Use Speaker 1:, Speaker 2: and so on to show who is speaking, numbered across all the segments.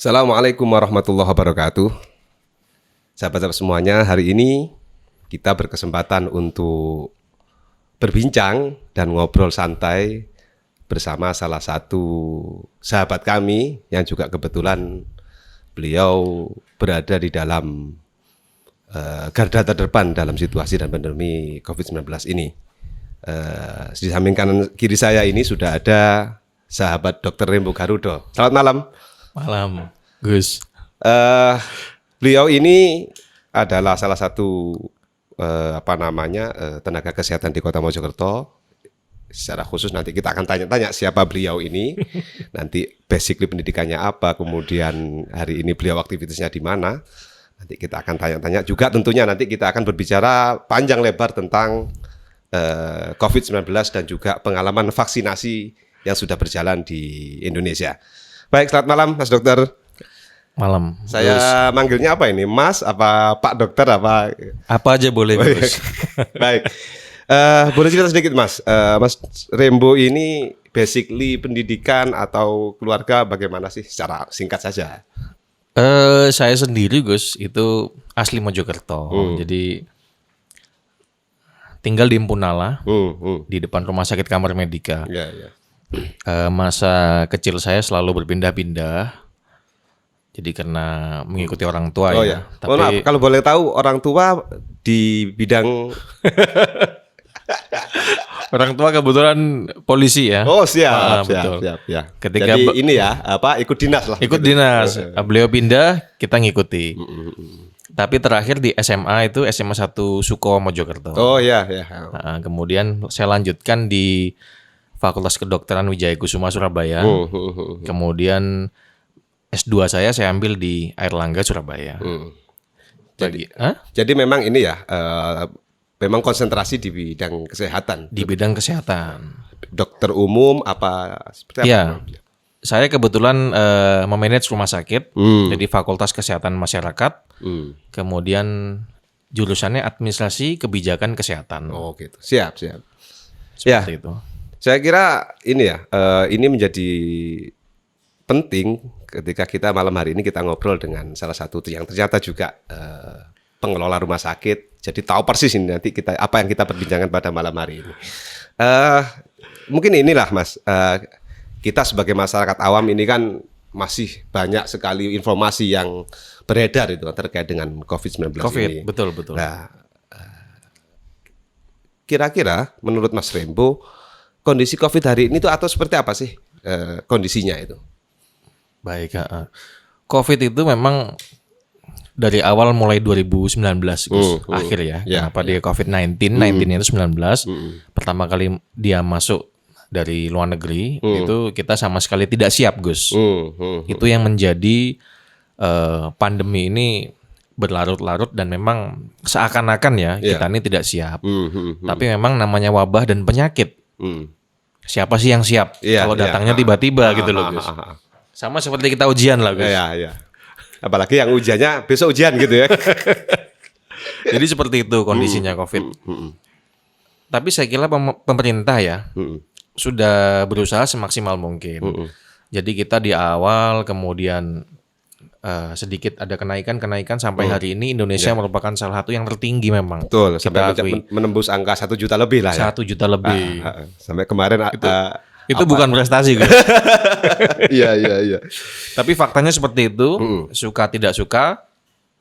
Speaker 1: Assalamualaikum warahmatullahi wabarakatuh. Sahabat-sahabat semuanya, hari ini kita berkesempatan untuk berbincang dan ngobrol santai bersama salah satu sahabat kami yang juga kebetulan beliau berada di dalam garda terdepan dalam situasi dan pandemi COVID-19 ini. Di samping kanan kiri saya ini sudah ada sahabat Dr. Rembo Garudo. Selamat malam.
Speaker 2: Malam, Gus.
Speaker 1: Beliau ini adalah salah satu tenaga kesehatan di Kota Mojokerto. Secara khusus nanti kita akan tanya-tanya siapa beliau ini, nanti basically pendidikannya apa, kemudian hari ini beliau aktivitasnya di mana. Nanti kita akan tanya-tanya juga, tentunya nanti kita akan berbicara panjang lebar tentang COVID-19 dan juga pengalaman vaksinasi yang sudah berjalan di Indonesia. Baik, selamat malam Mas Dokter.
Speaker 2: Malam.
Speaker 1: Saya manggilnya apa ini? Mas, apa Pak Dokter, apa?
Speaker 2: Apa aja boleh, Gus.
Speaker 1: Baik. Boleh cerita sedikit Mas. Mas Rembo ini basically pendidikan atau keluarga bagaimana sih? Secara singkat saja.
Speaker 2: Saya sendiri, Gus, itu asli Mojokerto. Jadi tinggal di Empunala, di depan Rumah Sakit Kamar Medika.
Speaker 1: Ya.
Speaker 2: Masa kecil saya selalu berpindah-pindah. Jadi karena mengikuti orang tua
Speaker 1: Ya.
Speaker 2: Tapi
Speaker 1: Maaf, kalau boleh tahu orang tua di bidang
Speaker 2: orang tua kebetulan polisi ya.
Speaker 1: Oh, siap. Ya.
Speaker 2: Ketika
Speaker 1: jadi ini ya, ikut dinas lah.
Speaker 2: Ikut dinas. Beliau pindah, kita ngikuti. Tapi terakhir di SMA itu SMA 1 Suko Mojokerto.
Speaker 1: Oh ya.
Speaker 2: Nah, kemudian saya lanjutkan di Fakultas Kedokteran Wijaya Kusuma Surabaya. Kemudian S2 saya ambil di Airlangga Surabaya.
Speaker 1: Jadi memang ini ya, memang konsentrasi di bidang kesehatan.
Speaker 2: Di bidang kesehatan.
Speaker 1: Dokter umum apa seperti apa?
Speaker 2: Ya, saya kebetulan memanage rumah sakit, jadi Fakultas Kesehatan Masyarakat. Kemudian jurusannya Administrasi Kebijakan Kesehatan.
Speaker 1: Oh gitu, siap.
Speaker 2: Seperti itu.
Speaker 1: Saya kira ini ya, ini menjadi penting ketika kita malam hari ini kita ngobrol dengan salah satu yang ternyata juga pengelola rumah sakit. Jadi tahu persis ini nanti kita apa yang kita perbincangkan pada malam hari ini. Mungkin inilah Mas, kita sebagai masyarakat awam ini kan masih banyak sekali informasi yang beredar itu terkait dengan COVID-19 ini.
Speaker 2: Betul.
Speaker 1: Nah, kira-kira menurut Mas Rembo, kondisi COVID hari ini tuh atau seperti apa sih kondisinya itu?
Speaker 2: Baik, COVID itu memang dari awal mulai 2019 Gus, akhir ya. Kenapa dia COVID-19? 19 itu 19. Pertama kali dia masuk dari luar negeri, itu kita sama sekali tidak siap, Gus. Itu yang menjadi pandemi ini berlarut-larut dan memang seakan-akan ya kita ini tidak siap. Tapi memang namanya wabah dan penyakit. Siapa sih yang siap kalau datangnya tiba-tiba gitu loh, Gus. Sama seperti kita ujian lah, Gus.
Speaker 1: Iya. Apalagi yang ujiannya besok ujian gitu ya.
Speaker 2: Jadi seperti itu kondisinya COVID. Tapi saya kira pemerintah ya sudah berusaha semaksimal mungkin. Jadi kita di awal kemudian sedikit ada kenaikan sampai hari ini Indonesia merupakan salah satu yang tertinggi memang.
Speaker 1: Betul, sampai menembus angka 1 juta lebih lah ya.
Speaker 2: 1 juta lebih.
Speaker 1: Sampai kemarin
Speaker 2: itu bukan prestasi, Gus.
Speaker 1: Iya.
Speaker 2: Tapi faktanya seperti itu, suka tidak suka,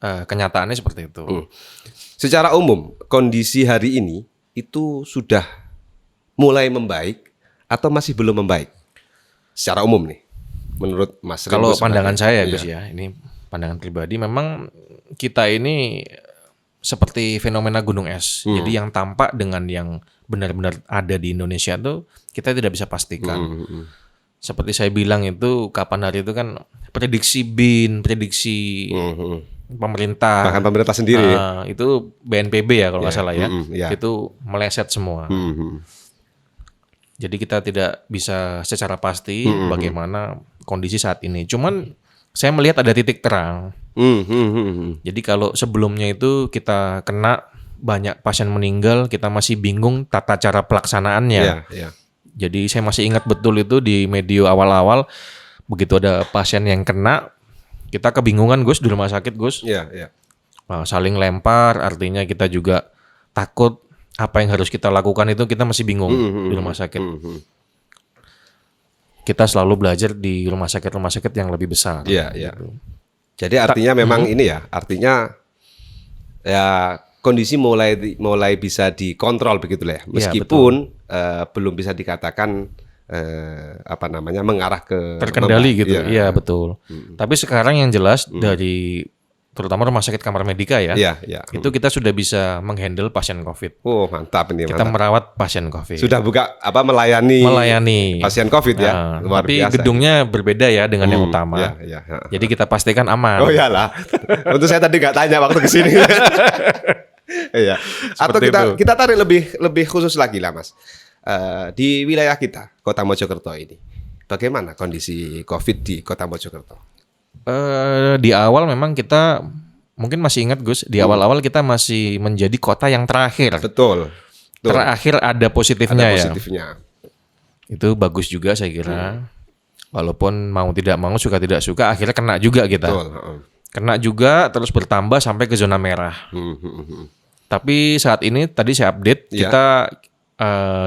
Speaker 2: kenyataannya seperti itu.
Speaker 1: Secara umum, kondisi hari ini itu sudah mulai membaik atau masih belum membaik? Secara umum nih, menurut Mas Rembo.
Speaker 2: Kalau pandangan saya, Gus ya, ini pandangan pribadi, memang kita ini seperti fenomena gunung es. Jadi yang tampak dengan yang benar-benar ada di Indonesia tuh kita tidak bisa pastikan. Seperti saya bilang itu kapan hari itu kan prediksi BIN, prediksi pemerintah.
Speaker 1: Bahkan pemerintah sendiri.
Speaker 2: Itu BNPB ya kalau nggak salah ya. Itu meleset semua. Jadi kita tidak bisa secara pasti bagaimana kondisi saat ini. Cuman saya melihat ada titik terang. Jadi kalau sebelumnya itu kita kena banyak pasien meninggal, kita masih bingung tata cara pelaksanaannya. Jadi saya masih ingat betul itu di medio awal-awal, begitu ada pasien yang kena, Kita kebingungan Gus di rumah sakit Gus.
Speaker 1: Iya, iya.
Speaker 2: Saling lempar, artinya kita juga takut apa yang harus kita lakukan itu kita masih bingung di rumah sakit. Kita selalu belajar di rumah sakit yang lebih besar.
Speaker 1: Iya, iya. Jadi artinya memang ini ya, artinya ya kondisi mulai bisa dikontrol begitu lah ya. Meskipun belum bisa dikatakan mengarah ke
Speaker 2: terkendali gitu. Iya, betul. Tapi sekarang yang jelas dari terutama rumah sakit Kamar Medika ya.
Speaker 1: Iya.
Speaker 2: Itu kita sudah bisa menghandle pasien COVID.
Speaker 1: Oh, mantap ini.
Speaker 2: Kita merawat pasien COVID.
Speaker 1: Sudah buka melayani pasien COVID ya. Luar
Speaker 2: tapi
Speaker 1: biasa.
Speaker 2: Gedungnya berbeda ya dengan yang utama.
Speaker 1: Iya.
Speaker 2: Jadi kita pastikan aman.
Speaker 1: Oh iyalah. Untuk saya tadi nggak tanya waktu kesini. Iya. Atau kita tarik lebih khusus lagi lah Mas. Di wilayah kita, Kota Mojokerto ini, bagaimana kondisi COVID di Kota Mojokerto?
Speaker 2: Di awal memang kita mungkin masih ingat Gus, di awal-awal kita masih menjadi kota yang terakhir.
Speaker 1: Betul.
Speaker 2: Terakhir ada positifnya ya. Itu bagus juga saya kira. Walaupun mau tidak mau, suka tidak suka, akhirnya kena juga kita.
Speaker 1: Betul.
Speaker 2: Kena juga terus bertambah sampai ke zona merah. Tapi saat ini tadi saya update kita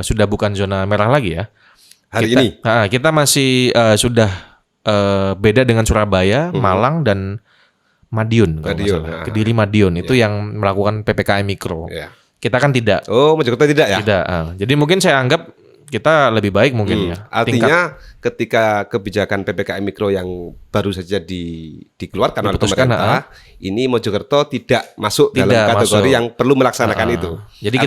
Speaker 2: sudah bukan zona merah lagi ya.
Speaker 1: Ini?
Speaker 2: Kita masih sudah beda dengan Surabaya, Malang dan Madiun. Kediri Madiun itu yang melakukan PPKM mikro. Kita kan tidak.
Speaker 1: Oh, Mojokerto tidak ya?
Speaker 2: Tidak. Jadi mungkin saya anggap kita lebih baik mungkin ya.
Speaker 1: Artinya ketika kebijakan PPKM mikro yang baru saja dikeluarkan oleh pemerintah, ini Mojokerto tidak masuk dalam kategori yang perlu melaksanakan itu.
Speaker 2: Jadi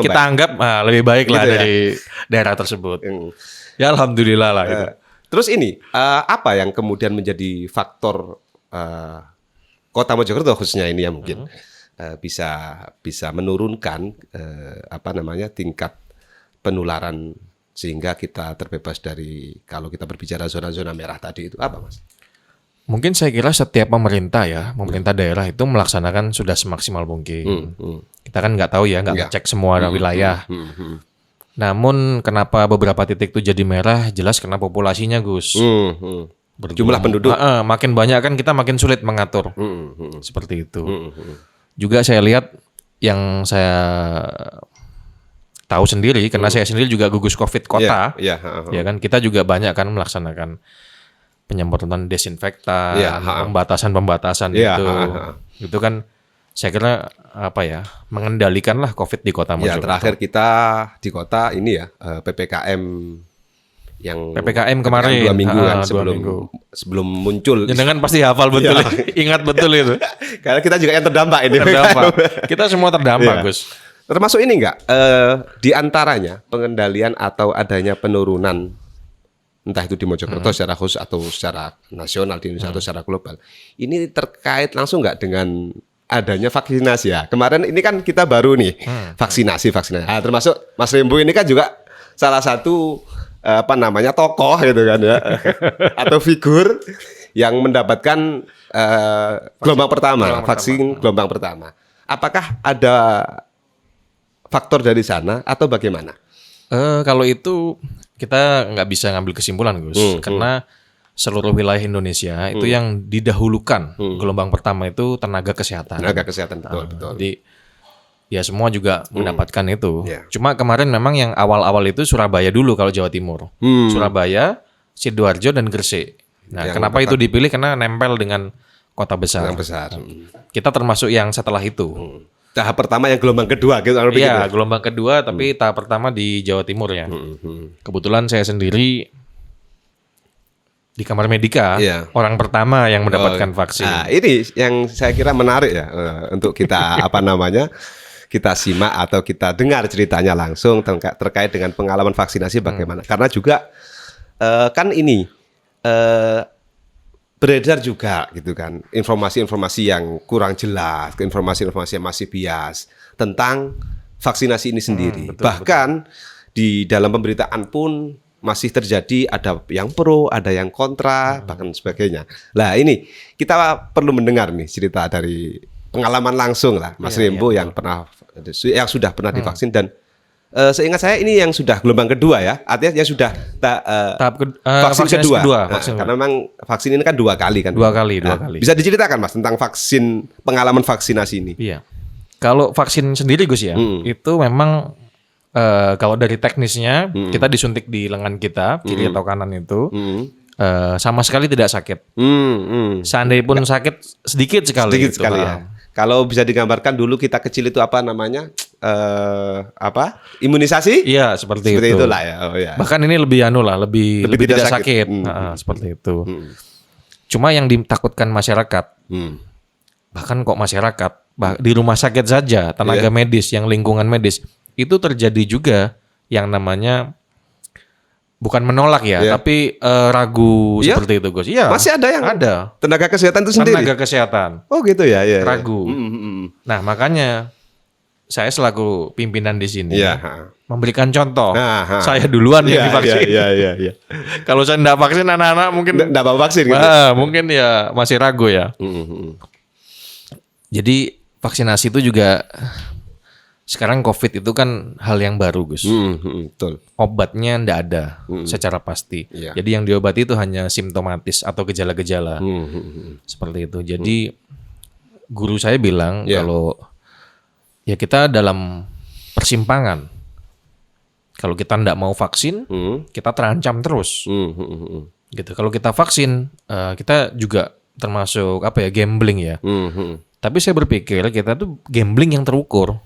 Speaker 2: kita anggap lebih baik lah dari daerah tersebut. Ya alhamdulillah lah. Gitu.
Speaker 1: Terus ini apa yang kemudian menjadi faktor Kota Mojokerto khususnya ini ya mungkin bisa menurunkan tingkat penularan sehingga kita terbebas dari kalau kita berbicara zona-zona merah tadi itu apa Mas?
Speaker 2: Mungkin saya kira setiap pemerintah daerah itu melaksanakan sudah semaksimal mungkin. Kita kan nggak tahu ya, nggak ngecek semua wilayah. Namun kenapa beberapa titik itu jadi merah? Jelas karena populasinya Gus.
Speaker 1: Jumlah penduduk
Speaker 2: makin banyak kan kita makin sulit mengatur. Seperti itu. Juga saya lihat yang saya tahu sendiri karena saya sendiri juga gugus COVID kota. Ya kan kita juga banyak kan melaksanakan penyemprotan desinfektan, pembatasan itu. Itu kan saya kira mengendalikan lah COVID di Kota Mojokerto.
Speaker 1: Terakhir kita di kota ini ya PPKM
Speaker 2: kemarin
Speaker 1: 2 minggu kan sebelum muncul.
Speaker 2: Jangan pasti hafal betul, ingat betul itu.
Speaker 1: Karena kita juga yang terdampak ini.
Speaker 2: Kita semua terdampak Gus.
Speaker 1: Termasuk ini enggak di antaranya pengendalian atau adanya penurunan entah itu di Mojokerto secara khusus atau secara nasional di Indonesia atau secara global. Ini terkait langsung enggak dengan adanya vaksinasi ya. Kemarin ini kan kita baru nih vaksinasi. Nah, termasuk Mas Rembo ini kan juga salah satu tokoh gitu kan ya atau figur yang mendapatkan gelombang pertama, vaksin gelombang pertama. Apakah ada faktor dari sana atau bagaimana?
Speaker 2: Kalau itu kita nggak bisa ngambil kesimpulan Gus, karena seluruh wilayah Indonesia itu yang didahulukan gelombang pertama itu tenaga kesehatan.
Speaker 1: Tenaga kesehatan betul.
Speaker 2: Jadi ya semua juga mendapatkan itu. Cuma kemarin memang yang awal-awal itu Surabaya dulu kalau Jawa Timur. Surabaya, Sidoarjo dan Gresik. Nah, kenapa itu dipilih? Karena nempel dengan kota besar. Kita termasuk yang setelah itu.
Speaker 1: Tahap pertama yang gelombang kedua gitu.
Speaker 2: Iya, gelombang kedua tapi tahap pertama di Jawa Timur ya. Kebetulan saya sendiri di Kamar Medika, orang pertama yang mendapatkan vaksin.
Speaker 1: Nah, ini yang saya kira menarik ya untuk kita kita simak atau kita dengar ceritanya langsung terkait dengan pengalaman vaksinasi bagaimana. Karena juga kan ini beredar juga gitu kan informasi-informasi yang kurang jelas, informasi-informasi yang masih bias tentang vaksinasi ini sendiri. Bahkan di dalam pemberitaan pun masih terjadi ada yang pro, ada yang kontra, bahkan sebagainya. Nah ini kita perlu mendengar nih cerita dari pengalaman langsung lah Mas Rembo yang sudah pernah divaksin dan Seingat saya ini yang sudah gelombang kedua ya, artinya yang sudah vaksin kedua. Karena memang vaksin ini kan 2 kali kan.
Speaker 2: 2 kali.
Speaker 1: Bisa diceritakan Mas tentang pengalaman vaksinasi ini?
Speaker 2: Iya. Kalau vaksin sendiri Gus ya, itu memang kalau dari teknisnya kita disuntik di lengan kita kiri atau kanan itu sama sekali tidak sakit. Seandainya pun sakit sedikit sekali.
Speaker 1: Sedikit sekali ya. Kalau bisa digambarkan dulu kita kecil itu apa namanya imunisasi?
Speaker 2: Iya seperti itu.
Speaker 1: Itulah ya. Oh, ya.
Speaker 2: Bahkan ini lebih lebih tidak sakit. Seperti itu. Cuma yang ditakutkan masyarakat, bahkan kok masyarakat di rumah sakit saja tenaga medis yang lingkungan medis itu terjadi juga yang namanya bukan menolak ya, tapi ragu seperti itu Gus. Iya.
Speaker 1: Masih ada yang tenaga kesehatan itu sendiri.
Speaker 2: Tenaga kesehatan.
Speaker 1: Oh gitu ya,
Speaker 2: ragu. Nah makanya saya selaku pimpinan di sini memberikan contoh. Saya duluan yang divaksin.
Speaker 1: Iya.
Speaker 2: Kalau saya tidak vaksin anak-anak mungkin
Speaker 1: tidak mau vaksin. Gitu.
Speaker 2: Mungkin ya masih ragu ya. Jadi vaksinasi itu juga sekarang COVID itu kan hal yang baru Gus.
Speaker 1: Betul.
Speaker 2: Obatnya tidak ada secara pasti. Jadi yang diobati itu hanya simptomatis atau gejala-gejala seperti itu. Jadi guru saya bilang kalau ya kita dalam persimpangan. Kalau kita tidak mau vaksin, kita terancam terus. Gitu. Kalau kita vaksin, kita juga termasuk gambling ya. Tapi saya berpikir kita tuh gambling yang terukur.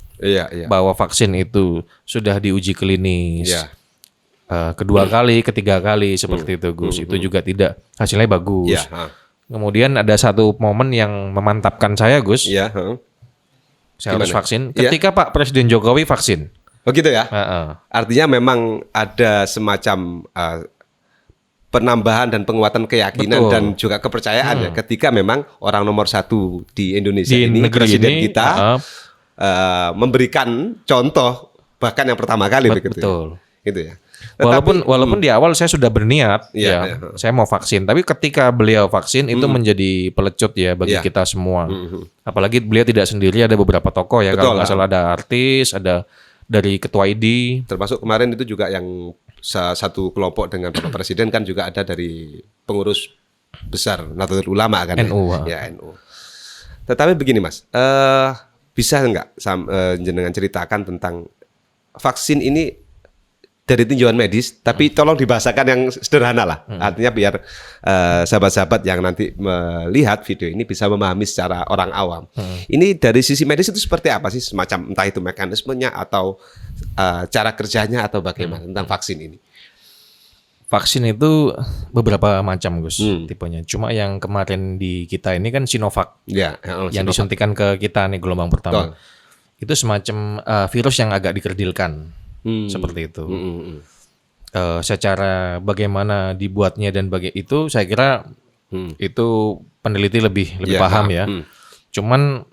Speaker 2: Bahwa vaksin itu sudah diuji klinis. Kedua kali, ketiga kali seperti itu Gus. Itu juga tidak hasilnya bagus. Kemudian ada satu momen yang memantapkan saya Gus. Saya harus vaksin ketika Pak Presiden Jokowi vaksin.
Speaker 1: Oh gitu ya. Artinya memang ada semacam penambahan dan penguatan keyakinan dan juga kepercayaan ya ketika memang orang nomor 1 di Indonesia ini presiden ini, kita memberikan contoh bahkan yang pertama kali begitu.
Speaker 2: Betul.
Speaker 1: Gitu ya.
Speaker 2: Walaupun di awal saya sudah berniat saya mau vaksin, tapi ketika beliau vaksin itu menjadi pelecut ya bagi kita semua. Apalagi beliau tidak sendiri, ada beberapa tokoh ya. Kalau nggak salah ada artis, ada dari ketua ID.
Speaker 1: Termasuk kemarin itu juga yang satu kelompok dengan Bapak Presiden kan juga ada dari pengurus besar Nahdlatul Ulama kan.
Speaker 2: NU.
Speaker 1: NU. Tetapi begini Mas, bisa nggak jenengan ceritakan tentang vaksin ini dari tinjauan medis, tapi tolong dibahasakan yang sederhana lah. Artinya biar sahabat-sahabat yang nanti melihat video ini bisa memahami secara orang awam. Ini dari sisi medis itu seperti apa sih? Semacam entah itu mekanismenya atau cara kerjanya atau bagaimana tentang vaksin ini?
Speaker 2: Vaksin itu beberapa macam Gus tipenya. Cuma yang kemarin di kita ini kan Sinovac. Yang disuntikan ke kita nih gelombang pertama. Itu semacam virus yang agak dikerdilkan. Seperti itu. Secara bagaimana dibuatnya dan itu saya kira itu peneliti lebih paham ya. Cuman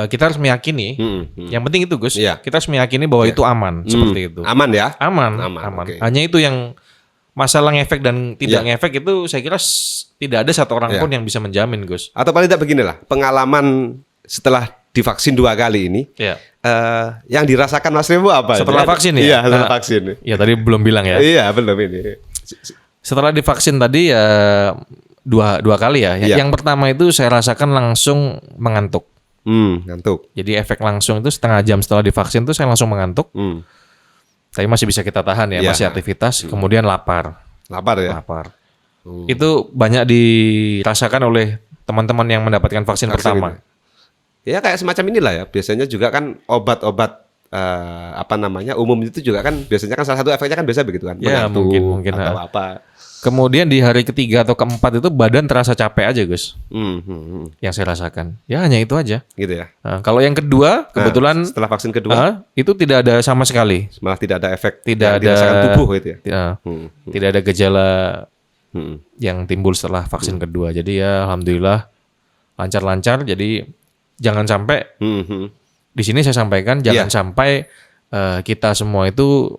Speaker 2: kita harus meyakini, yang penting itu Gus, kita harus meyakini bahwa itu aman seperti itu.
Speaker 1: Aman ya?
Speaker 2: Aman. Okay. Hanya itu yang masalah ngefek dan tidak ngefek itu saya kira tidak ada satu orang pun yang bisa menjamin Gus.
Speaker 1: Atau paling tidak beginilah, pengalaman setelah divaksin 2 kali ini, yang dirasakan Mas Remo apa?
Speaker 2: Setelah vaksin ya?
Speaker 1: Iya, setelah vaksin.
Speaker 2: Iya, tadi belum bilang ya?
Speaker 1: Iya, belum ini.
Speaker 2: Setelah divaksin tadi ya dua kali ya. Yang pertama itu saya rasakan langsung mengantuk.
Speaker 1: Ngantuk.
Speaker 2: Jadi efek langsung itu setengah jam setelah divaksin itu saya langsung mengantuk. Tapi masih bisa kita tahan ya, masih aktivitas. Kemudian lapar.
Speaker 1: Lapar ya?
Speaker 2: Lapar. Itu banyak dirasakan oleh teman-teman yang mendapatkan vaksin pertama.
Speaker 1: Ini. Ya kayak semacam inilah ya. Biasanya juga kan obat-obat umum itu juga kan biasanya kan salah satu efeknya kan biasa begitu kan.
Speaker 2: Ya mungkin
Speaker 1: atau apa.
Speaker 2: Kemudian di hari ketiga atau keempat itu badan terasa capek aja Gus. Yang saya rasakan. Ya hanya itu aja.
Speaker 1: Gitu ya.
Speaker 2: Kalau yang kedua kebetulan
Speaker 1: setelah vaksin kedua
Speaker 2: itu tidak ada sama sekali.
Speaker 1: Malah tidak ada efek
Speaker 2: tidak
Speaker 1: yang dirasakan tubuh gitu ya.
Speaker 2: Tidak ada gejala yang timbul setelah vaksin kedua. Jadi ya alhamdulillah lancar-lancar. Jadi jangan sampai di sini saya sampaikan jangan sampai kita semua itu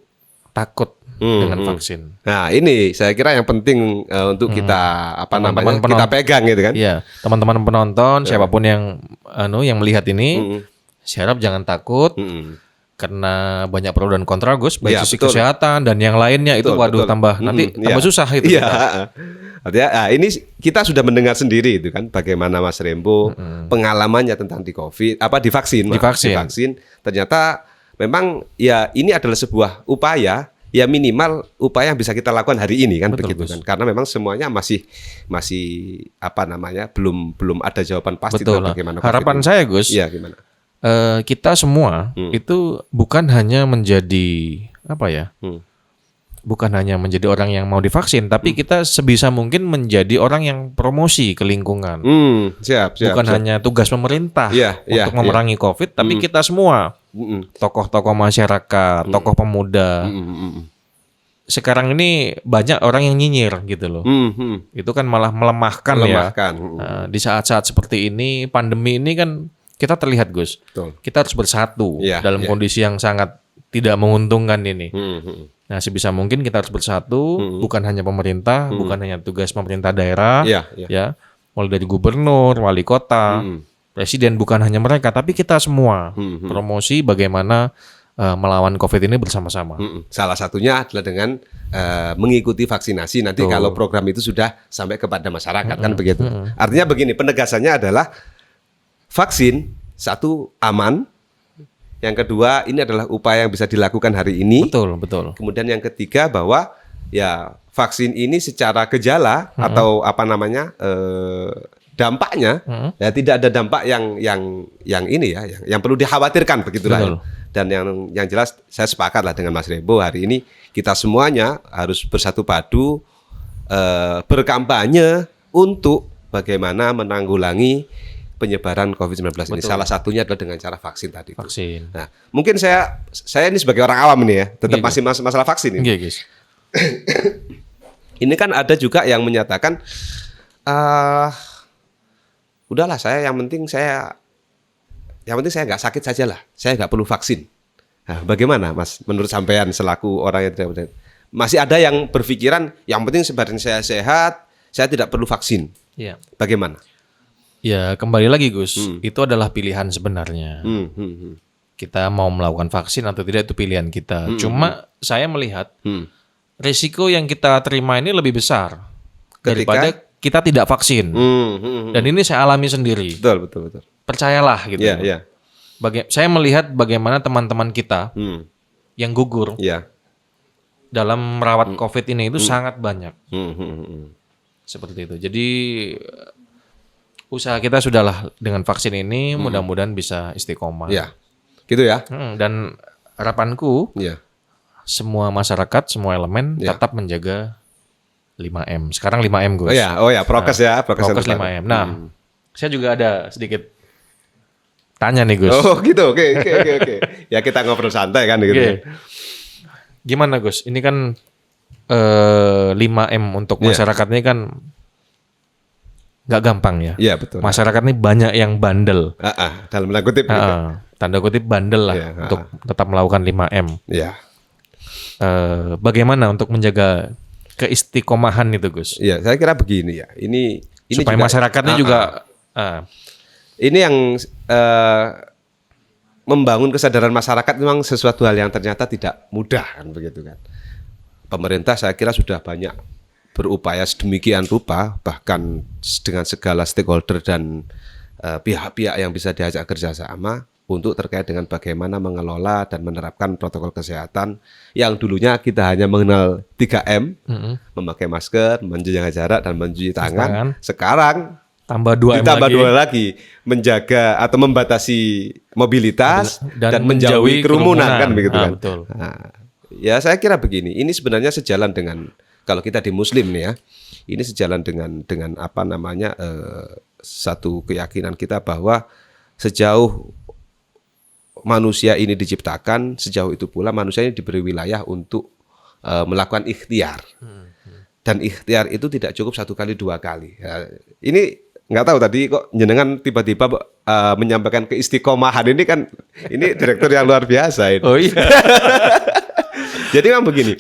Speaker 2: takut dengan vaksin.
Speaker 1: Nah ini saya kira yang penting untuk kita kita pegang gitu kan.
Speaker 2: Iya, teman-teman penonton siapapun yang melihat ini, saya harap jangan takut. karena banyak pro dan kontra Gus, baik
Speaker 1: Iya,
Speaker 2: sisi
Speaker 1: betul.
Speaker 2: kesehatan dan yang lainnya itu
Speaker 1: Betul,
Speaker 2: waduh
Speaker 1: betul.
Speaker 2: tambah nanti tambah
Speaker 1: Iya.
Speaker 2: susah itu.
Speaker 1: Iya. Artinya ini kita sudah mendengar sendiri itu kan bagaimana Mas Rembo pengalamannya tentang di vaksin.
Speaker 2: Divaksin.
Speaker 1: Ternyata memang ya ini adalah sebuah upaya, ya minimal upaya yang bisa kita lakukan hari ini kan,
Speaker 2: Betul,
Speaker 1: begitu
Speaker 2: Gus.
Speaker 1: kan. Karena memang semuanya masih apa namanya belum ada jawaban pasti
Speaker 2: Betul.
Speaker 1: tentang bagaimana
Speaker 2: Harapan
Speaker 1: COVID ini.
Speaker 2: saya Gus,
Speaker 1: Iya, gimana?
Speaker 2: kita semua itu bukan hanya menjadi apa ya? Bukan hanya menjadi orang yang mau divaksin, tapi kita sebisa mungkin menjadi orang yang promosi ke lingkungan.
Speaker 1: Siap.
Speaker 2: Bukan hanya tugas pemerintah
Speaker 1: Iya,
Speaker 2: untuk memerangi COVID, tapi kita semua, tokoh-tokoh masyarakat, tokoh pemuda. Sekarang ini banyak orang yang nyinyir gitu loh. Itu kan malah melemahkan ya. Nah, di saat-saat seperti ini, pandemi ini kan kita terlihat Gus,
Speaker 1: Betul.
Speaker 2: kita harus bersatu
Speaker 1: Iya,
Speaker 2: dalam
Speaker 1: iya.
Speaker 2: kondisi yang sangat tidak menguntungkan ini. Nah, sebisa mungkin kita harus bersatu, bukan hanya pemerintah, bukan hanya tugas pemerintah daerah,
Speaker 1: Iya.
Speaker 2: ya, mulai dari gubernur, wali kota, presiden, bukan hanya mereka, tapi kita semua promosi bagaimana melawan COVID ini bersama-sama.
Speaker 1: Salah satunya adalah dengan mengikuti vaksinasi. Nanti kalau program itu sudah sampai kepada masyarakat kan begitu. Artinya begini, penegasannya adalah vaksin satu aman. Yang kedua, ini adalah upaya yang bisa dilakukan hari ini.
Speaker 2: Betul.
Speaker 1: Kemudian yang ketiga bahwa ya vaksin ini secara gejala atau apa namanya dampaknya ya tidak ada dampak yang ini ya yang perlu dikhawatirkan begitulah.
Speaker 2: Betul.
Speaker 1: Dan yang jelas saya sepakat lah dengan Mas Rembo, hari ini kita semuanya harus bersatu padu berkampanye untuk bagaimana menanggulangi penyebaran COVID-19 ini. Salah satunya adalah dengan cara vaksin tadi.
Speaker 2: Vaksin.
Speaker 1: Nah, mungkin saya ini sebagai orang awam ini ya, tetap
Speaker 2: Iya,
Speaker 1: masih masalah vaksin ini.
Speaker 2: Iya, guys.
Speaker 1: Ini kan ada juga yang menyatakan, udahlah yang penting saya nggak sakit saja lah, saya nggak perlu vaksin. Nah, bagaimana Mas, menurut sampean selaku orang yang tidak, masih ada yang berpikiran yang penting sebadan saya sehat, saya tidak perlu vaksin.
Speaker 2: Iya.
Speaker 1: Bagaimana?
Speaker 2: Ya, kembali lagi Gus, itu adalah pilihan sebenarnya. Kita mau melakukan vaksin atau tidak itu pilihan kita. Cuma saya melihat risiko yang kita terima ini lebih besar daripada kita tidak vaksin. Dan ini saya alami sendiri.
Speaker 1: Betul.
Speaker 2: Percayalah gitu.
Speaker 1: Iya.
Speaker 2: Saya melihat bagaimana teman-teman kita yang gugur dalam merawat COVID ini itu sangat banyak. Seperti itu. Jadi usaha kita sudahlah dengan vaksin ini mudah-mudahan bisa istiqomah.
Speaker 1: Iya. Gitu ya.
Speaker 2: Dan harapanku
Speaker 1: Iya.
Speaker 2: semua masyarakat, semua elemen tetap menjaga 5M. Sekarang 5M Gus.
Speaker 1: Oh ya, prokes ya,
Speaker 2: Prokes 5M. Nah, saya juga ada sedikit tanya nih Gus.
Speaker 1: Oh gitu, oke. Ya kita ngobrol santai kan gitu.
Speaker 2: Oke. Gimana Gus? Ini kan 5M untuk masyarakat ini kan nggak gampang ya.
Speaker 1: Iya betul.
Speaker 2: Masyarakat ini banyak yang bandel.
Speaker 1: Dalam tanda kutip.
Speaker 2: Tanda kutip bandel lah untuk tetap melakukan 5M.
Speaker 1: Iya.
Speaker 2: Bagaimana untuk menjaga keistiqomahan itu Gus?
Speaker 1: Iya, saya kira begini ya. Ini
Speaker 2: supaya
Speaker 1: juga,
Speaker 2: masyarakatnya juga.
Speaker 1: Ini yang membangun kesadaran masyarakat memang sesuatu hal yang ternyata tidak mudah kan begitu kan. Pemerintah saya kira sudah banyak berupaya sedemikian rupa, bahkan dengan segala stakeholder dan pihak-pihak yang bisa diajak kerjasama untuk terkait dengan bagaimana mengelola dan menerapkan protokol kesehatan yang dulunya kita hanya mengenal 3M, memakai masker, menjaga jarak dan mencuci tangan. Sekarang
Speaker 2: tambah 2M
Speaker 1: ditambah 2 lagi, menjaga atau membatasi mobilitas dan menjauhi kerumunan kan begitu kan.
Speaker 2: Betul.
Speaker 1: Nah, ya saya kira begini, ini sebenarnya sejalan dengan kalau kita di Muslim nih ya, ini sejalan dengan apa namanya satu keyakinan kita bahwa sejauh manusia ini diciptakan, sejauh itu pula manusia ini diberi wilayah untuk melakukan ikhtiar. Dan ikhtiar itu tidak cukup 1 kali 2 kali. Ya, ini nggak tahu tadi kok jenengan tiba-tiba menyampaikan keistiqomahan ini kan, ini direktur yang luar biasa ini.
Speaker 2: Oh iya.
Speaker 1: Jadi memang begini.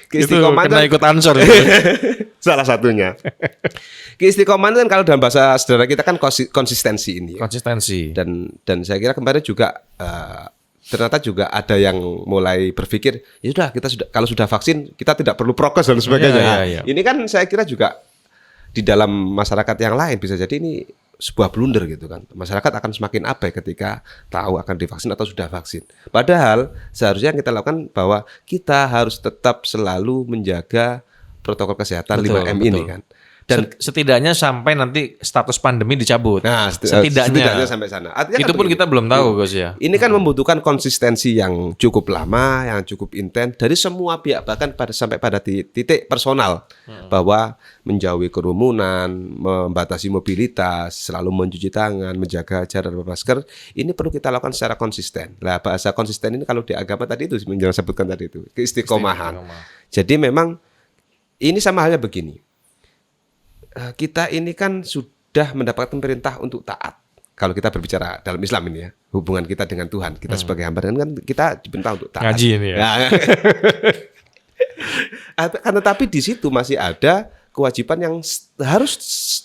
Speaker 1: Keistiqomahan
Speaker 2: kena ikut ansor itu.
Speaker 1: Salah satunya. Keistiqomahan kan kalau dalam bahasa sederhana kita kan konsistensi ini. Ya.
Speaker 2: Konsistensi.
Speaker 1: Dan saya kira kemarin juga ternyata juga ada yang mulai berpikir, ya sudah kalau sudah vaksin kita tidak perlu prokes dan sebagainya. Ini kan saya kira juga di dalam masyarakat yang lain bisa jadi ini sebuah blunder gitu kan. Masyarakat akan semakin abai ketika tahu akan divaksin atau sudah vaksin. Padahal seharusnya yang kita lakukan bahwa kita harus tetap selalu menjaga protokol kesehatan 5M ini kan.
Speaker 2: Dan setidaknya sampai nanti status pandemi dicabut.
Speaker 1: Nah, setidaknya sampai sana. Artinya
Speaker 2: itu kan pun kita belum tahu, Gus ya.
Speaker 1: Ini kan membutuhkan konsistensi yang cukup lama, yang cukup intens dari semua pihak, bahkan sampai pada titik personal, bahwa menjauhi kerumunan, membatasi mobilitas, selalu mencuci tangan, menjaga jarak dan masker. Ini perlu kita lakukan secara konsisten. Nah, bahasa konsisten ini kalau di agama tadi itu yang sebutkan tadi itu keistiqomahan. Jadi memang ini sama halnya begini. Kita ini kan sudah mendapatkan perintah untuk taat. Kalau kita berbicara dalam Islam ini ya, hubungan kita dengan Tuhan, kita sebagai hamba kan kita diperintah untuk taat.
Speaker 2: Ngaji ini ya.
Speaker 1: Karena tapi di situ masih ada kewajiban yang harus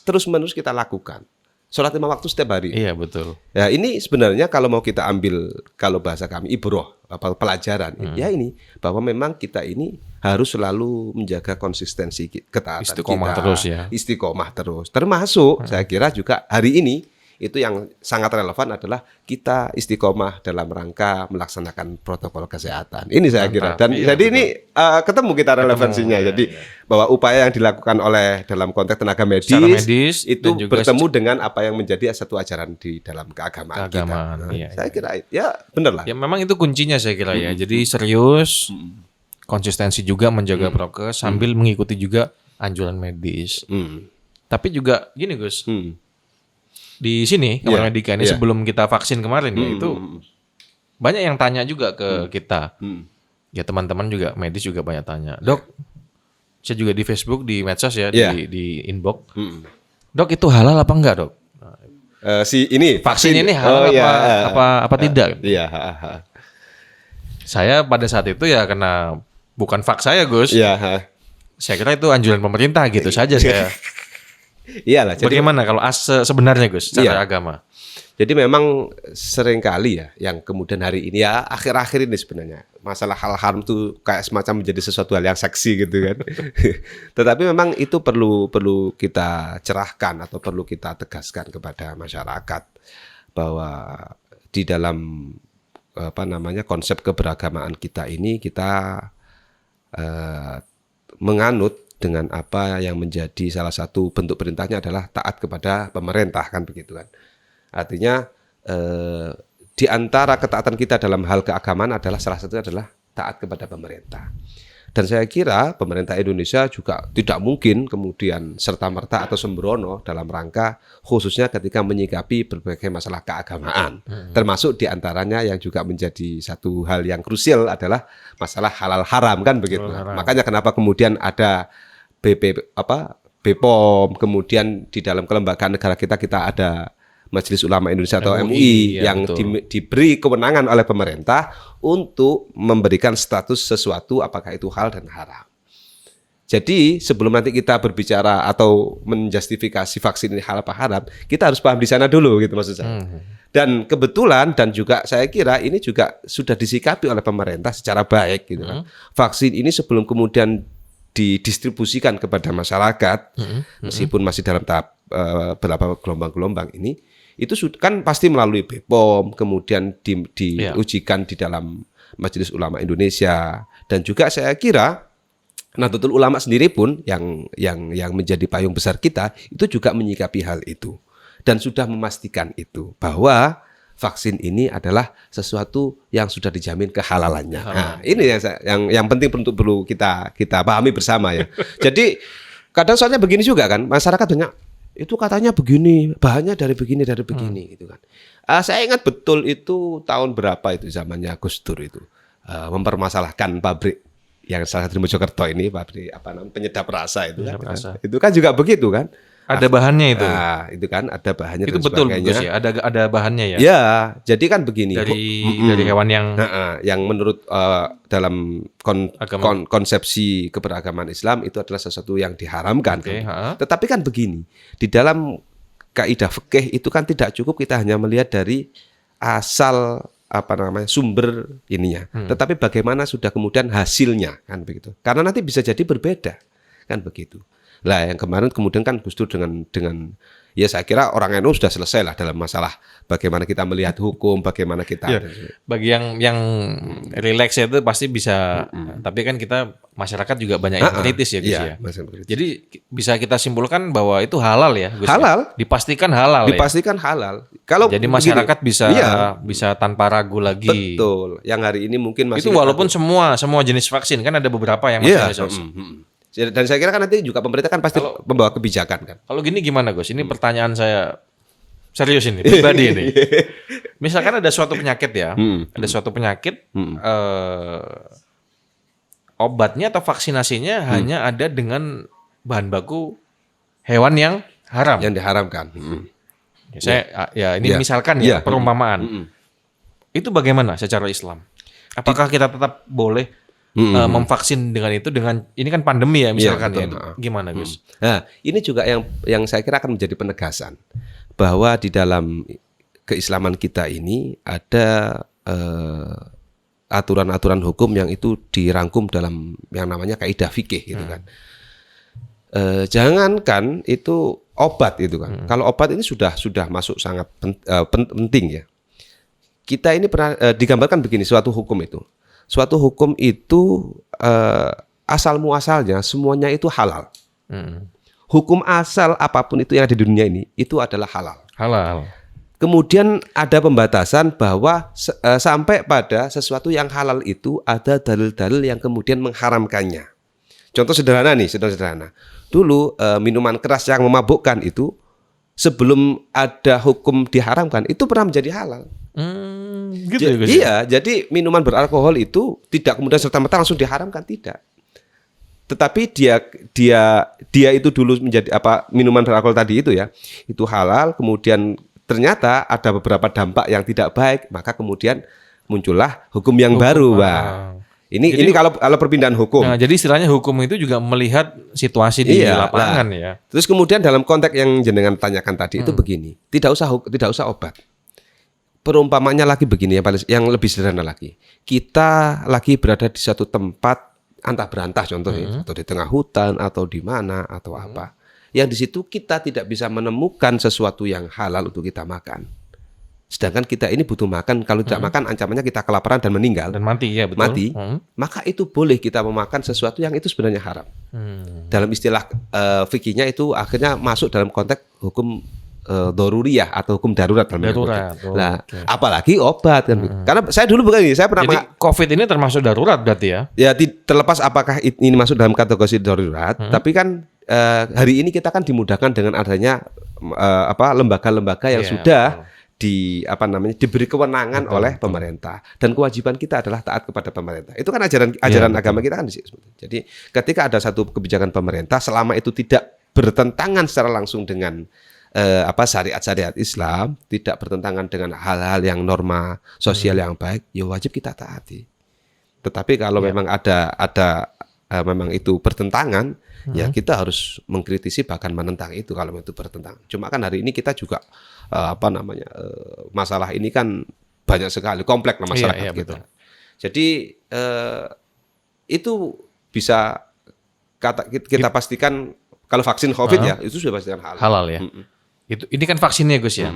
Speaker 1: terus-menerus kita lakukan. Sholat 5 waktu setiap hari.
Speaker 2: Iya, betul.
Speaker 1: Ya, ini sebenarnya kalau mau kita ambil, kalau bahasa kami ibroh, pelajaran, ya ini bahwa memang kita ini harus selalu menjaga konsistensi ketaatan
Speaker 2: istiqomah
Speaker 1: kita.
Speaker 2: Terus ya.
Speaker 1: Istiqomah terus. Termasuk saya kira juga hari ini itu yang sangat relevan adalah kita istiqomah dalam rangka melaksanakan protokol kesehatan. Ini saya kira. Dan jadi ini ketemu kita relevansinya. Jadi bahwa upaya yang dilakukan oleh dalam konteks tenaga medis itu bertemu dengan apa yang menjadi satu ajaran di dalam keagamaan kita. Saya kira ya benar lah.
Speaker 2: Ya memang itu kuncinya saya kira ya. Jadi serius, konsistensi juga menjaga prokes sambil mengikuti juga anjuran medis. Tapi juga gini Gus. Di sini Kamar Medika ini sebelum kita vaksin kemarin ya itu banyak yang tanya juga ke kita. Ya teman-teman juga medis juga banyak tanya. Dok, saya juga di Facebook, di medsos ya, di inbox. Dok itu halal apa enggak dok?
Speaker 1: Si ini
Speaker 2: vaksin ini halal apa tidak?
Speaker 1: Iya.
Speaker 2: Saya pada saat itu ya karena bukan fak saya Gus.
Speaker 1: Iya.
Speaker 2: Saya kira itu anjuran pemerintah gitu saja saya.
Speaker 1: Iyalah. Jadi
Speaker 2: bagaimana kalau sebenarnya Gus secara agama?
Speaker 1: Jadi memang seringkali ya yang kemudian hari ini ya akhir-akhir ini sebenarnya masalah hal haram itu kayak semacam menjadi sesuatu hal yang seksi gitu kan. Tetapi memang itu perlu kita cerahkan atau perlu kita tegaskan kepada masyarakat bahwa di dalam konsep keberagamaan kita ini kita menganut dengan apa yang menjadi salah satu bentuk perintahnya adalah taat kepada pemerintah kan begitu kan. Artinya di antara ketaatan kita dalam hal keagamaan adalah salah satunya adalah taat kepada pemerintah. Dan saya kira pemerintah Indonesia juga tidak mungkin kemudian serta-merta atau sembrono dalam rangka khususnya ketika menyikapi berbagai masalah keagamaan. Termasuk di antaranya yang juga menjadi satu hal yang krusial adalah masalah halal haram kan begitu. Makanya kenapa kemudian ada BPOM, kemudian di dalam kelembagaan negara kita ada Majelis Ulama Indonesia atau MUI yang diberi kewenangan oleh pemerintah untuk memberikan status sesuatu apakah itu halal dan haram. Jadi sebelum nanti kita berbicara atau menjustifikasi vaksin ini halal apa haram, kita harus paham di sana dulu gitu maksud saya. Dan kebetulan dan juga saya kira ini juga sudah disikapi oleh pemerintah secara baik gitu kan. Vaksin ini sebelum kemudian didistribusikan kepada masyarakat, meskipun masih dalam tahap beberapa gelombang-gelombang ini, itu kan pasti melalui BPOM, kemudian diujikan di dalam Majelis Ulama Indonesia, dan juga saya kira Nahdlatul Ulama sendiri pun yang menjadi payung besar kita itu juga menyikapi hal itu dan sudah memastikan itu bahwa vaksin ini adalah sesuatu yang sudah dijamin kehalalannya. Nah, ini yang penting untuk perlu kita pahami bersama ya. Jadi kadang soalnya begini juga kan, masyarakat banyak itu katanya begini, bahannya dari begini gitu kan. Saya ingat betul itu tahun berapa itu zamannya Gus Dur itu mempermasalahkan pabrik yang salah satu di Mojokerto ini, pabrik penyedap rasa itu kan. Itu kan juga begitu kan.
Speaker 2: Ada bahannya itu.
Speaker 1: Nah, itu kan ada bahannya
Speaker 2: itu
Speaker 1: dan
Speaker 2: betul
Speaker 1: sebagainya.
Speaker 2: Gus ya, ada bahannya ya.
Speaker 1: Ya, jadi kan begini.
Speaker 2: Dari hewan
Speaker 1: yang menurut dalam konsepsi keberagaman Islam itu adalah sesuatu yang diharamkan. Tetapi kan begini, di dalam kaidah fikih itu kan tidak cukup kita hanya melihat dari asal sumber ininya, tetapi bagaimana sudah kemudian hasilnya kan begitu. Karena nanti bisa jadi berbeda kan begitu. Lah yang kemarin kemudian kan Gus Dur dengan ya saya kira orang NU sudah selesai lah dalam masalah bagaimana kita melihat hukum, bagaimana kita
Speaker 2: bagi yang rileks itu pasti bisa, tapi kan kita masyarakat juga banyak yang kritis ya Gus ya. Jadi bisa kita simpulkan bahwa itu halal ya Gus.
Speaker 1: Halal,
Speaker 2: dipastikan halal.
Speaker 1: Dipastikan halal. Kalau
Speaker 2: jadi masyarakat bisa tanpa ragu lagi.
Speaker 1: Betul. Yang hari ini mungkin masih
Speaker 2: itu walaupun semua jenis vaksin kan ada beberapa yang masih
Speaker 1: dan saya kira kan nanti juga pemerintah kan pasti membawa kebijakan kan.
Speaker 2: Kalau gini gimana Gus? Ini pertanyaan saya serius ini, pribadi ini. Misalkan ada suatu penyakit ya, ada suatu penyakit, obatnya atau vaksinasinya hanya ada dengan bahan baku hewan yang haram.
Speaker 1: Yang diharamkan.
Speaker 2: Ini misalkan perumpamaan. Itu bagaimana secara Islam? Apakah kita tetap boleh memvaksin dengan itu, dengan ini kan pandemi ya misalkan gimana Gus?
Speaker 1: Nah ini juga yang saya kira akan menjadi penegasan bahwa di dalam keislaman kita ini ada aturan-aturan hukum yang itu dirangkum dalam yang namanya kaidah fikih gitu kan. Jangankan itu obat itu kan. Kalau obat ini sudah masuk sangat penting ya. Kita ini pernah digambarkan begini suatu hukum itu. Suatu hukum itu asal muasalnya semuanya itu halal. Hukum asal apapun itu yang ada di dunia ini itu adalah halal.
Speaker 2: Halal.
Speaker 1: Kemudian ada pembatasan bahwa sampai pada sesuatu yang halal itu ada dalil-dalil yang kemudian mengharamkannya. Contoh sederhana nih, sederhana. Dulu minuman keras yang memabukkan itu sebelum ada hukum diharamkan itu pernah menjadi halal.
Speaker 2: Gitu ya,
Speaker 1: iya, jadi minuman beralkohol itu tidak kemudian serta-merta langsung diharamkan, tidak. Tetapi dia itu dulu menjadi minuman beralkohol tadi itu ya, itu halal, kemudian ternyata ada beberapa dampak yang tidak baik, maka kemudian muncullah hukum yang baru, Bang. Ini kalau perpindahan hukum.
Speaker 2: Nah, jadi istilahnya hukum itu juga melihat situasi di lapangan ya.
Speaker 1: Terus kemudian dalam konteks yang jenengan tanyakan tadi itu begini, tidak usah obat. Perumpamannya lagi begini yang lebih sederhana lagi. Kita lagi berada di suatu tempat antah berantah contohnya, atau di tengah hutan atau di mana atau apa. Yang di situ kita tidak bisa menemukan sesuatu yang halal untuk kita makan. Sedangkan kita ini butuh makan, kalau tidak makan ancamannya kita kelaparan dan meninggal.
Speaker 2: Dan mati ya, betul.
Speaker 1: Mati. Maka itu boleh kita memakan sesuatu yang itu sebenarnya haram. Dalam istilah fikihnya itu akhirnya masuk dalam konteks hukum doruriyah atau hukum darurat. Nah, apalagi obat kan. Karena saya dulu begini, saya pernah.
Speaker 2: Jadi COVID ini termasuk darurat berarti ya? Ya
Speaker 1: terlepas apakah ini masuk dalam kategori darurat, tapi kan hari ini kita kan dimudahkan dengan adanya lembaga-lembaga yang sudah diberi kewenangan oleh pemerintah, dan kewajiban kita adalah taat kepada pemerintah. Itu kan ajaran agama kita kan di situ. Jadi ketika ada satu kebijakan pemerintah selama itu tidak bertentangan secara langsung dengan syariat-syariat Islam, tidak bertentangan dengan hal-hal yang norma sosial yang baik, ya wajib kita taati. Tetapi kalau memang ada memang itu bertentangan, ya kita harus mengkritisi bahkan menentang itu kalau itu bertentangan. Cuma kan hari ini kita juga masalah ini kan banyak sekali, kompleks lah masyarakat gitu. Jadi itu bisa kita pastikan kalau vaksin COVID ya itu sudah pastikan
Speaker 2: halal ya. Ini kan vaksinnya Gus ya.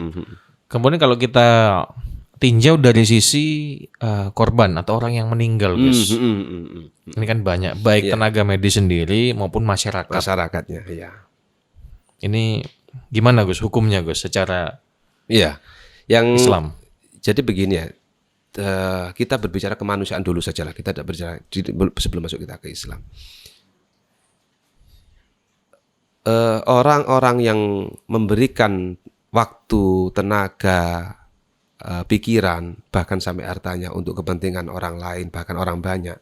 Speaker 2: Kemudian kalau kita tinjau dari sisi korban atau orang yang meninggal Gus. Ini kan banyak, baik tenaga medis sendiri maupun
Speaker 1: masyarakatnya. Ya.
Speaker 2: Ini gimana Gus hukumnya Gus secara
Speaker 1: yang
Speaker 2: Islam?
Speaker 1: Jadi begini ya, kita berbicara kemanusiaan dulu saja lah. Kita tidak berbicara sebelum masuk kita ke Islam. Orang-orang yang memberikan waktu, tenaga, pikiran, bahkan sampai hartanya untuk kepentingan orang lain, bahkan orang banyak.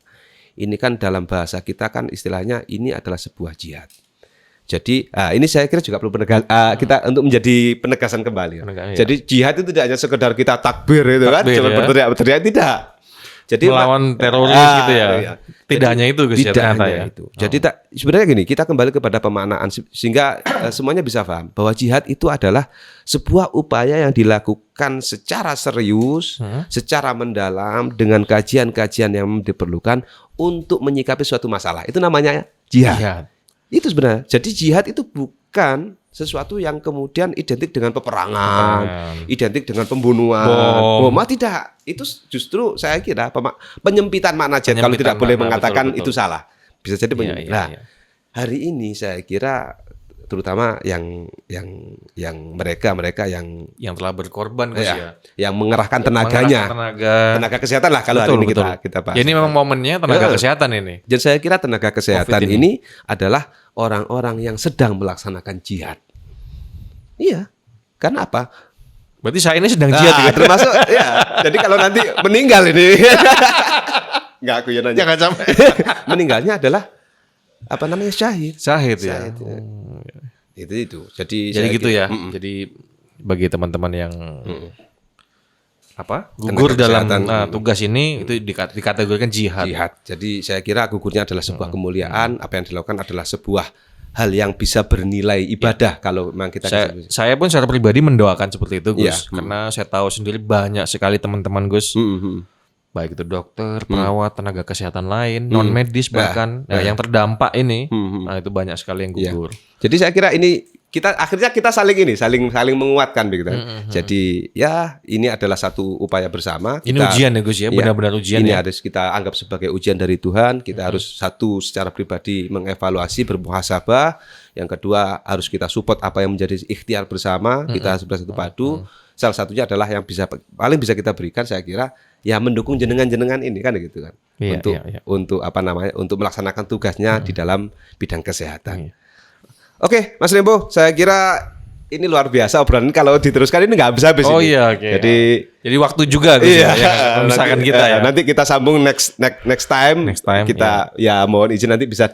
Speaker 1: Ini kan dalam bahasa kita kan istilahnya ini adalah sebuah jihad. Jadi ini saya kira juga perlu kita untuk menjadi penegasan kembali. Jadi jihad itu tidak hanya sekedar kita takbir itu kan, cuma berteriak-teriak, tidak. Jadi
Speaker 2: melawan teroris gitu ya.
Speaker 1: Iya.
Speaker 2: Tidak hanya itu Gus ya,
Speaker 1: Tidak
Speaker 2: ternyata
Speaker 1: hanya
Speaker 2: ya.
Speaker 1: itu. Jadi sebenarnya gini, kita kembali kepada pemaknaan sehingga semuanya bisa paham bahwa jihad itu adalah sebuah upaya yang dilakukan secara serius, secara mendalam dengan kajian-kajian yang diperlukan untuk menyikapi suatu masalah. Itu namanya jihad.
Speaker 2: Jihad.
Speaker 1: Itu sebenarnya. Jadi jihad itu bukan sesuatu yang kemudian identik dengan peperangan, identik dengan pembunuhan. Bom, tidak. Itu justru saya kira penyempitan makna jihad. Kalau tidak boleh mengatakan betul. Itu salah. Bisa jadi penyempitan. Hari ini saya kira terutama yang mereka yang
Speaker 2: telah berkorban Gus ya.
Speaker 1: Yang mengerahkan tenaganya. Tenaga kesehatan lah kalau betul, hari ini kita bahas.
Speaker 2: Ya, ini memang momennya tenaga kesehatan ini.
Speaker 1: Dan saya kira tenaga kesehatan ini adalah orang-orang yang sedang melaksanakan jihad. Iya. Karena apa?
Speaker 2: Berarti saya ini sedang jihad ya?
Speaker 1: Termasuk ya. Jadi kalau nanti meninggal ini enggak aku ya nanya.
Speaker 2: Jangan sampai.
Speaker 1: Meninggalnya adalah apa namanya syahid ya. Itu. Jadi
Speaker 2: gitu ya. Jadi bagi teman-teman yang gugur dalam tugas ini itu dikategorikan jihad.
Speaker 1: Jadi saya kira gugurnya adalah sebuah kemuliaan. Apa yang dilakukan adalah sebuah hal yang bisa bernilai ibadah kalau memang kita.
Speaker 2: Saya pun secara pribadi mendoakan seperti itu Gus, karena saya tahu sendiri banyak sekali teman-teman Gus. Baik itu dokter, perawat, tenaga kesehatan lain, non medis bahkan yang terdampak ini, itu banyak sekali yang gugur.
Speaker 1: Jadi saya kira ini akhirnya kita saling menguatkan begitu. Jadi ya ini adalah satu upaya bersama.
Speaker 2: Ini ujian ya Gus ya, benar-benar ujian.
Speaker 1: Ini harus kita anggap sebagai ujian dari Tuhan. Kita harus satu secara pribadi mengevaluasi, bermuhasabah. Yang kedua harus kita support apa yang menjadi ikhtiar bersama. Kita harus bersatu padu. Salah satunya adalah yang paling bisa kita berikan saya kira ya mendukung jenengan-jenengan ini kan gitu kan. Untuk untuk melaksanakan tugasnya di dalam bidang kesehatan. Oke, Mas Rembo, saya kira ini luar biasa obrolan. Kalau diteruskan ini nggak habis-habis.
Speaker 2: Jadi waktu juga Gus ya, memisahkan kita ya.
Speaker 1: Nanti kita sambung next time. Kita ya mohon izin nanti bisa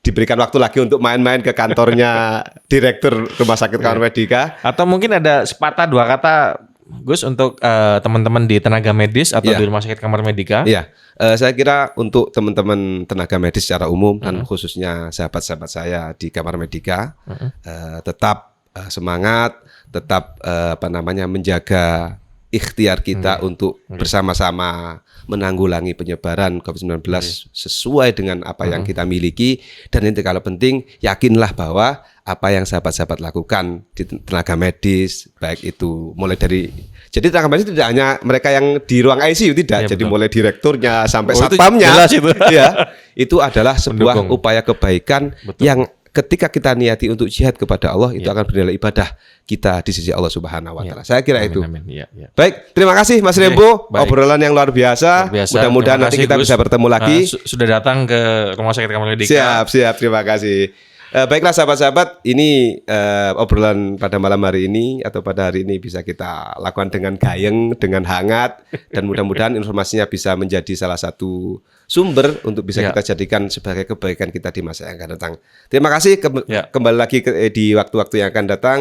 Speaker 1: diberikan waktu lagi untuk main-main ke kantornya Direktur Rumah Sakit Kamar Medika.
Speaker 2: Atau mungkin ada sepatah dua kata Gus untuk teman-teman di tenaga medis atau di Rumah Sakit Kamar Medika.
Speaker 1: Iya. Saya kira untuk teman-teman tenaga medis secara umum dan khususnya sahabat-sahabat saya di Kamar Medika tetap semangat, tetap menjaga ikhtiar kita untuk bersama-sama menanggulangi penyebaran COVID-19 sesuai dengan apa yang kita miliki. Dan yang kalau penting yakinlah bahwa apa yang sahabat-sahabat lakukan di tenaga medis, baik itu mulai dari, jadi tenaga medis tidak hanya mereka yang di ruang ICU, tidak, jadi mulai direkturnya sampai satpamnya, itu adalah sebuah upaya kebaikan yang ketika kita niati untuk jihad kepada Allah itu akan bernilai ibadah kita di sisi Allah Subhanahu wa taala. Saya kira itu. Baik, terima kasih Mas Rembo, obrolan yang luar biasa. Mudah-mudahan nanti kita bisa bertemu lagi.
Speaker 2: Sudah datang ke Rumah Sakit Kamar Medika.
Speaker 1: Siap, terima kasih. Baiklah sahabat-sahabat, ini obrolan pada malam hari ini atau pada hari ini bisa kita lakukan dengan gayeng, dengan hangat, dan mudah-mudahan informasinya bisa menjadi salah satu sumber untuk bisa kita jadikan sebagai kebaikan kita di masa yang akan datang. Terima kasih, kembali lagi di waktu-waktu yang akan datang,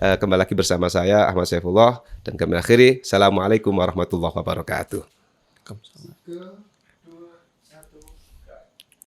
Speaker 1: kembali lagi bersama saya Ahmad Saifullah, dan kami akhiri, Assalamualaikum warahmatullahi wabarakatuh.